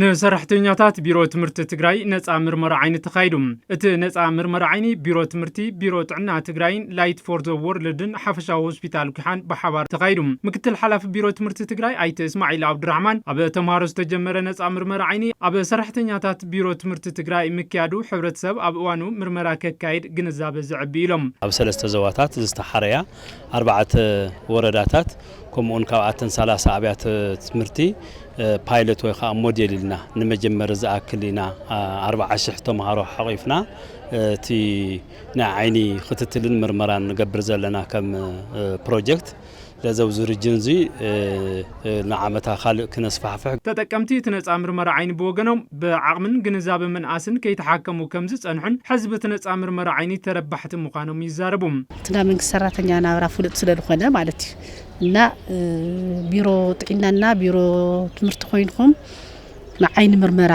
ንሰራሕተኛታት ቢሮ ትምህርቲ ትግራይ ነፃ ምርመራ ዓይኒ ተኻይዱም እቲ ነፃ ምርመራ ዓይኒ ቢሮ ትምህርቲ ቢሮ ጥዕና ትግራይን ላይት ፎር ዘ ወርልድን ሓፈሻዊ ሆስፒታል ኩሓን ብሓባር ተኻይዱም ምክትል ሓላፊ ቢሮ ትምህርቲ ትግራይ ኣይተ እስማዒል አብዱራህማን ኣብ ተምሃሮ ዝተጀመረ ነፃ ምርመራ ዓይኒ ኣብ ሰራሕተኛታት ቢሮ ትምህርቲ ትግራይ ምክያዱ ሕብረተሰብ ኣብ እዋኑ ምርመራ ከካይድ ግንዛቤ ዝዕቢ ኢሎም ኣብ ሰለስተ ዞባታት ዝተሓረያ 4 ወረዳታት ከምኡን ካብኣተን 30 ኣብያተ ትምህርቲ ፓይለት ወይ ከዓ ሞዴል ኢልና ንመጀመር ዝኣክልና 40,000 ተምሃሮ ሓቂፍና እቲ ናይ ዓይኒ ክትትልን ምርመራን ንገብር ዘለና ከም ፕሮጀክት ለዘውዝ ሪጅንዚ ንዓመታ ካልእ ክነስፋሕፍሕ ተጠቀምቲ ትነፃ ምርመራ ዓይኒ ብወገኖም ብዓቕምን ግንዛቤ መንኣስን ከይተሓከሙ ከምዝ ፀንሑን ሕዝቢ ትነፃ ምርመራ ዓይኒ ተረባሕቲ ምዃኖም ይዛረቡም ትዳ መንግስት ሰራተኛ ናብራ ፍሉጥ ስለዝኾነ ማለት እና ቢሮ ጥዕናና ቢሮ ትምህርቲ ኮይንኩም ንዓይኒ ምርመራ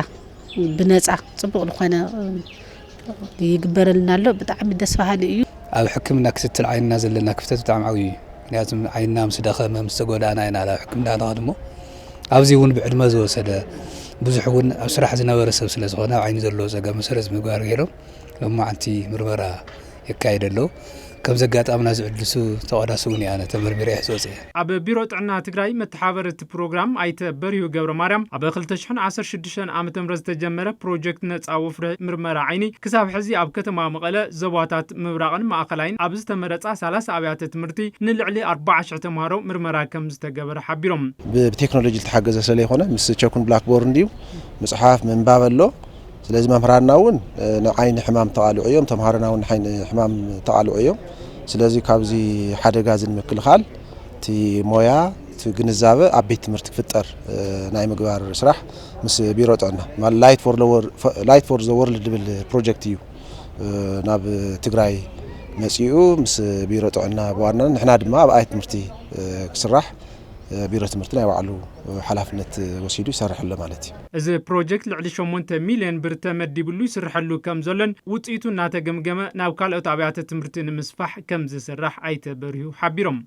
ብነፃ ጽቡቕ ዝኾነ ይግበረልና ኣሎ ብጣዕሚ ደስ በሃሊ እዩ ኣብ ሕክምና ክትትል ዓይንና ዘለና ክፍተት ብጣዕሚ ዓብዪ ምክንያቱም ዓይንና ምስ ደኸመ ምስ ተጎዳእና ኢና ናብ ሕክምና ንኸድሞ ኣብዚ እውን ብዕድመ ዝወሰደ ብዙሕ እውን ኣብ ስራሕ ዝነበረ ሰብ ስለ ዝኾነ ኣብ ዓይኒ ዘለዎ ፀገም መሰረት ምግባር ገይሮም ሎማዓንቲ ምርመራ የካይድ ኣለዉ ከም ዘጋጣምና ዝዕድሱ ተቐዳሲ እውን ኣነ ተመርሚረ ሕፅወፅየ ኣብ ቢሮ ጥዕና ትግራይ መተሓበርቲ ፕሮግራም ኣይተ በሪሁ ገብረ ማርያም ኣብ 2016 ዓ.ም ዝተጀመረ ፕሮጀክት ነፃ ወፍሪ ምርመራ ዓይኒ ክሳብ ሕዚ ኣብ ከተማ መቐለ ዞባታት ምብራቕን ማእኸላይን ኣብ ዝተመረፃ 30 ኣብያተ ትምህርቲ ንልዕሊ 40,000 ተምሃሮ ምርመራ ከም ዝተገበረ ሓቢሮም ብቴክኖሎጂ ዝተሓገዘ ስለ ይኾነ ምስ ቸኩን ብላክቦርድ እንዲሁ መጽሓፍ ምንባብ ኣሎ ስለዚህ መምህራንና እውን ንዓይኒ ሕማም ተቃልዑ እዮም ተምሃሮና እውን ንዓይኒ ሕማም ተቃልዑ እዮም ስለዚህ ካብዚ ሓደጋ ዝንምክልኻል እቲ ሞያ እቲ ግንዛበ ኣብ ቤት ትምህርቲ ክፍጠር ናይ ምግባር ስራሕ ምስ ቢሮ ጥዕና ላይት ፎር ዘ ወርልድ ድብል ፕሮጀክት እዩ ናብ ትግራይ መጺኡ ምስ ቢሮ ጥዕና ብዋናነት ንሕና ድማ ኣብ ኣይ ትምህርቲ ክስራሕ ቢሮ ትምህርቲ ናይ ባዕሉ ሓላፍነት ወሲዱ ይሰርሐሉ ማለት እዩ እዚ ፕሮጀክት ልዕሊ 8 ሚልዮን ብር ተመዲብሉ ይስርሐሉ ከም ዘሎን ውጽኢቱ እናተገምገመ ናብ ካልኦት ኣብያተ ትምህርቲ ንምስፋሕ ከም ዝስራሕ ኣይተበሪሁ ሓቢሮም